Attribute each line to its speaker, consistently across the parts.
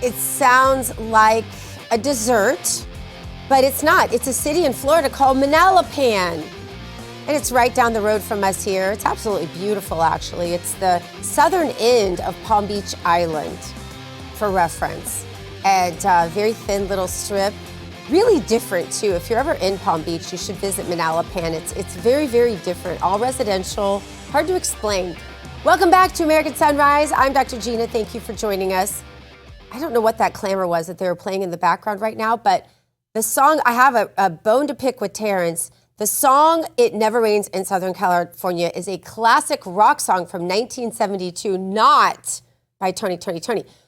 Speaker 1: It sounds like a dessert, but it's not. It's a city in Florida called Manalapan. And it's right down the road from us here. It's absolutely beautiful, actually. It's the southern end of Palm Beach Island, for reference. And a very thin little strip. Really different, too. If you're ever in Palm Beach, you should visit Manalapan. It's very, very different. All residential, hard to explain. Welcome back to American Sunrise. I'm Dr. Gina. Thank you for joining us. I don't know what that clamor was that they were playing in the background right now, but the song, I have a bone to pick with Terrence. The song, It Never Rains in Southern California, is a classic rock song from 1972, not by Tony.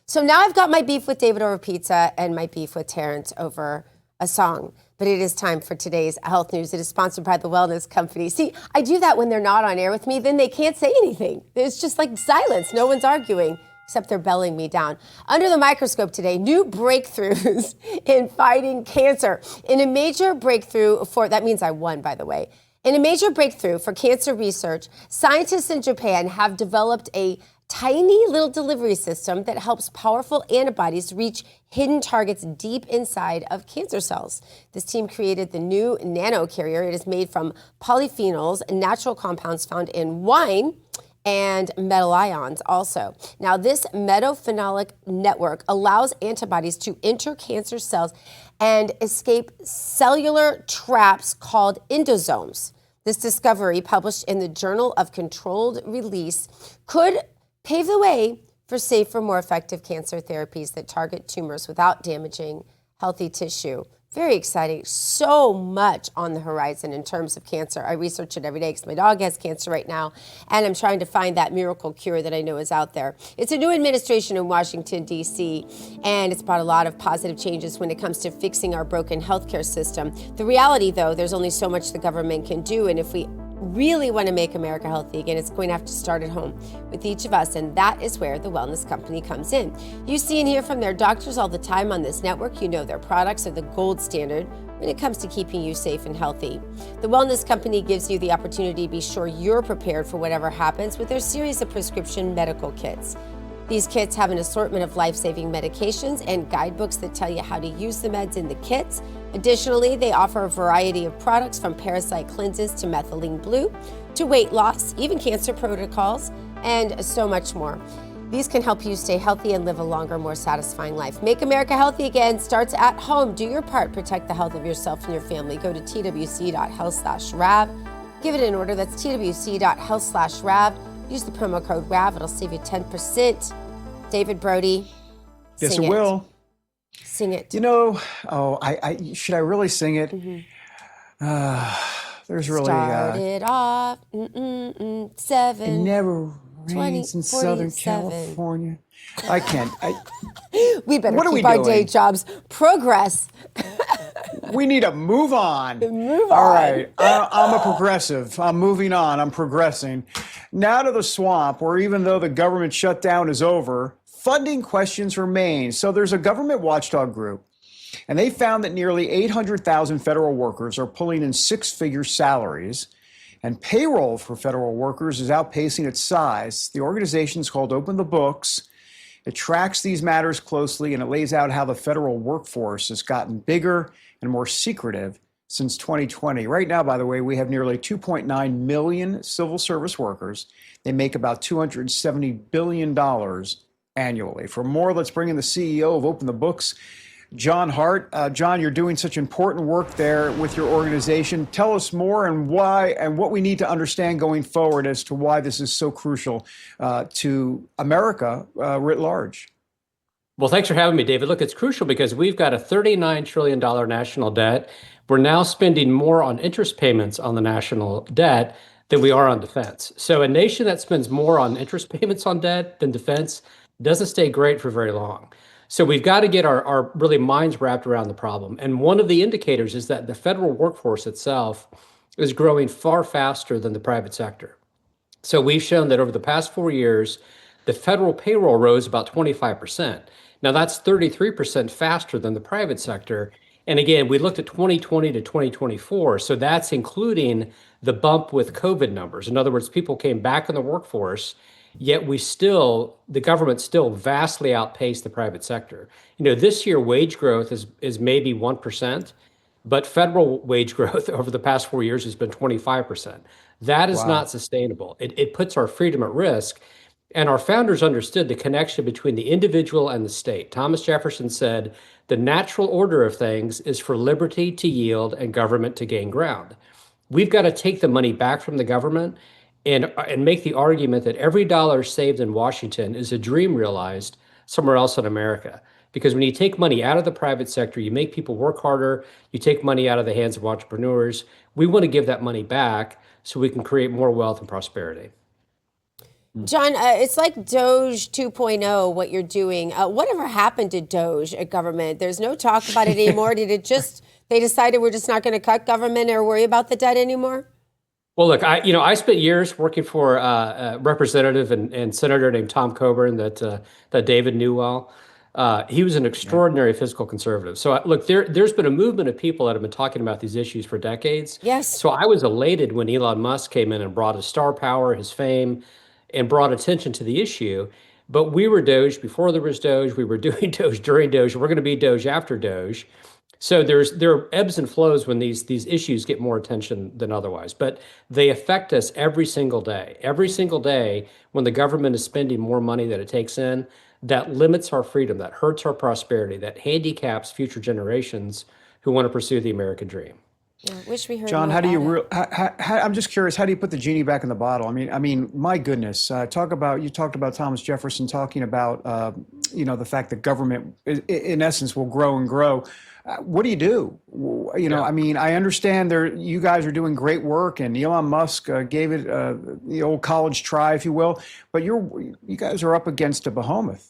Speaker 1: So now I've got my beef with David over pizza and my beef with Terrence over a song. But it is time for today's health news. It is sponsored by the Wellness Company. See, I do that when they're not on air with me, then they can't say anything. It's just like silence. No one's arguing, except they're belling me down. Under the microscope today, new breakthroughs in fighting cancer. In a major breakthrough that means I won, by the way. In a major breakthrough for cancer research, scientists in Japan have developed a tiny little delivery system that helps powerful antibodies reach hidden targets deep inside of cancer cells. This team created the new nano-carrier. It is made from polyphenols, natural compounds found in wine, and metal ions also. Now, this metaphenolic network allows antibodies to enter cancer cells and escape cellular traps called endosomes. This discovery, published in the Journal of Controlled Release, could pave the way for safer, more effective cancer therapies that target tumors without damaging healthy tissue. Very exciting. So much on the horizon in terms of cancer. I research it every day because my dog has cancer right now, and I'm trying to find that miracle cure that I know is out there. It's a new administration in Washington, D.C., and it's brought a lot of positive changes when it comes to fixing our broken healthcare system. The reality, though, there's only so much the government can do, and if we really want to make America healthy again, it's going to have to start at home with each of us, and that is where the Wellness Company comes in. You see and hear from their doctors all the time on this network. You know their products are the gold standard when it comes to keeping you safe and healthy. The Wellness Company gives you the opportunity to be sure you're prepared for whatever happens with their series of prescription medical kits. These kits have an assortment of life-saving medications and guidebooks that tell you how to use the meds in the kits. Additionally, they offer a variety of products from parasite cleanses to methylene blue to weight loss, even cancer protocols, and so much more. These can help you stay healthy and live a longer, more satisfying life. Make America healthy again starts at home. Do your part. Protect the health of yourself and your family. Go to twc.health/RAV. Give it an order. That's twc.health/RAV. Use the promo code RAV. It'll save you 10%. David Brody.
Speaker 2: Yes, it will.
Speaker 1: Sing it.
Speaker 2: You know, should I really sing it?
Speaker 1: Mm-hmm.
Speaker 2: There's really...
Speaker 1: Started off, 7.
Speaker 2: It never rains in Southern California. I can't.
Speaker 1: We better keep our day jobs. Progress.
Speaker 2: We need to move on.
Speaker 1: Move on.
Speaker 2: All right. I'm a progressive. I'm moving on. I'm progressing. Now to the swamp, where even though the government shutdown is over, funding questions remain. So there's a government watchdog group, and they found that nearly 800,000 federal workers are pulling in six-figure salaries, and payroll for federal workers is outpacing its size. The organization is called OpenTheBooks. It tracks these matters closely, and it lays out how the federal workforce has gotten bigger and more secretive since 2020. Right now, by the way, we have nearly 2.9 million civil service workers. They make about $270 billion annually. For more, let's bring in the CEO of OpenTheBooks, John Hart. John, you're doing such important work there with your organization. Tell us more and why and what we need to understand going forward as to why this is so crucial to America writ large.
Speaker 3: Well, thanks for having me, David. Look, it's crucial because we've got a $39 trillion national debt. We're now spending more on interest payments on the national debt than we are on defense. So a nation that spends more on interest payments on debt than defense doesn't stay great for very long. So we've got to get our really minds wrapped around the problem. And one of the indicators is that the federal workforce itself is growing far faster than the private sector. So we've shown that over the past 4 years, the federal payroll rose about 25%. Now that's 33% faster than the private sector. And again, we looked at 2020 to 2024. So that's including the bump with COVID numbers. In other words, people came back in the workforce yet the government still vastly outpaced the private sector. This year wage growth is maybe 1%, but federal wage growth over the past 4 years has been 25%. That is not sustainable. It puts our freedom at risk. And our founders understood the connection between the individual and the state. Thomas Jefferson said, the natural order of things is for liberty to yield and government to gain ground. We've got to take the money back from the government and make the argument that every dollar saved in Washington is a dream realized somewhere else in America. Because when you take money out of the private sector, you make people work harder, you take money out of the hands of entrepreneurs. We want to give that money back so we can create more wealth and prosperity.
Speaker 1: John, it's like Doge 2.0, what you're doing. Whatever happened to Doge at government? There's no talk about it anymore. Did it just, they decided we're just not going to cut government or worry about the debt anymore?
Speaker 3: Well, look, I spent years working for a representative and senator named Tom Coburn that David knew well. He was an extraordinary fiscal conservative. So look, there's been a movement of people that have been talking about these issues for decades.
Speaker 1: Yes.
Speaker 3: So I was elated when Elon Musk came in and brought his star power, his fame, and brought attention to the issue. But we were Doge before there was Doge. We were doing Doge during Doge. We're going to be Doge after Doge. So there are ebbs and flows when these issues get more attention than otherwise. But they affect us every single day. Every single day when the government is spending more money than it takes in, that limits our freedom, that hurts our prosperity, that handicaps future generations who want to pursue the American dream.
Speaker 1: Yeah, wish we heard
Speaker 2: John,
Speaker 1: more
Speaker 2: how do you?
Speaker 1: about it.
Speaker 2: I'm just curious. How do you put the genie back in the bottle? I mean, my goodness. You talked about Thomas Jefferson talking about, the fact that government, in essence, will grow and grow. What do you do? I mean, I understand you guys are doing great work, and Elon Musk gave it the old college try, if you will. But you guys are up against a behemoth.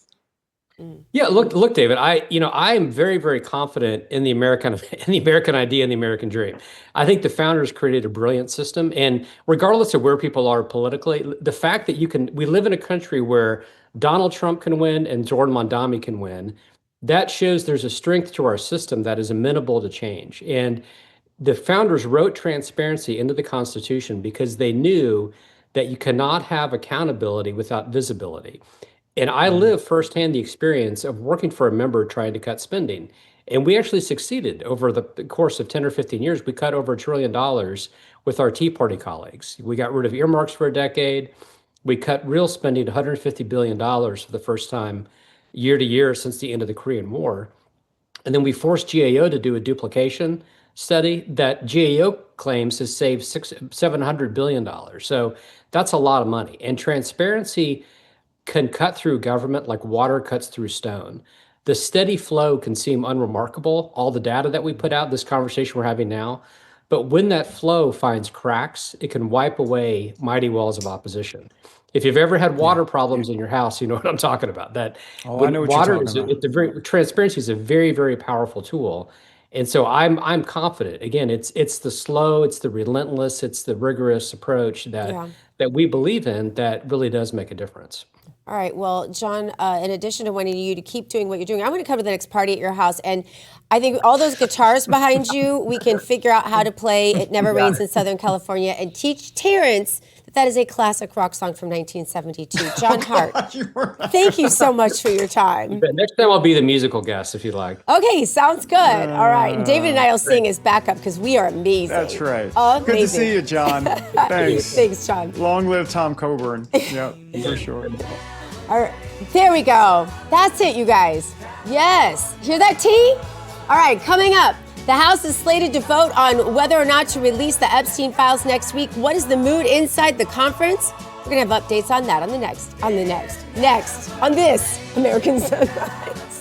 Speaker 3: Yeah, look, David. I am very, very confident in the American idea and the American dream. I think the founders created a brilliant system, and regardless of where people are politically, the fact that we live in a country where Donald Trump can win and Jordan Mondami can win, that shows there's a strength to our system that is amenable to change. And the founders wrote transparency into the Constitution because they knew that you cannot have accountability without visibility. And I live firsthand the experience of working for a member trying to cut spending. And we actually succeeded over the course of 10 or 15 years. We cut over $1 trillion with our Tea Party colleagues. We got rid of earmarks for a decade. We cut real spending, $150 billion for the first time year to year since the end of the Korean War. And then we forced GAO to do a duplication study that GAO claims has saved $700 billion. So that's a lot of money. And transparency can cut through government like water cuts through stone. The steady flow can seem unremarkable, all the data that we put out, this conversation we're having now. But when that flow finds cracks, it can wipe away mighty walls of opposition. If you've ever had water problems in your house, you know what I'm talking about. I know what you're talking about. Transparency is a very, very powerful tool. And so I'm confident. Again, it's the slow, it's the relentless, it's the rigorous approach that we believe in that really does make a difference.
Speaker 1: All right. Well, John, in addition to wanting you to keep doing what you're doing, I'm going to come to the next party at your house. And I think all those guitars behind you, we can figure out how to play It Never Rains in Southern California and teach Terrence that is a classic rock song from 1972. John Hart, thank you so much for your time.
Speaker 3: Next time I'll be the musical guest if you like.
Speaker 1: Okay, sounds good. All right. David and I will sing as backup because we are amazing.
Speaker 2: That's right.
Speaker 1: Amazing.
Speaker 2: Good to see you, John. Thanks.
Speaker 1: Thanks, John.
Speaker 2: Long live Tom Coburn. Yeah, for sure.
Speaker 1: All right. There we go. That's it, you guys. Yes. Hear that, T? All right, coming up. The House is slated to vote on whether or not to release the Epstein files next week. What is the mood inside the conference? We're going to have updates on that on this American Sunrise.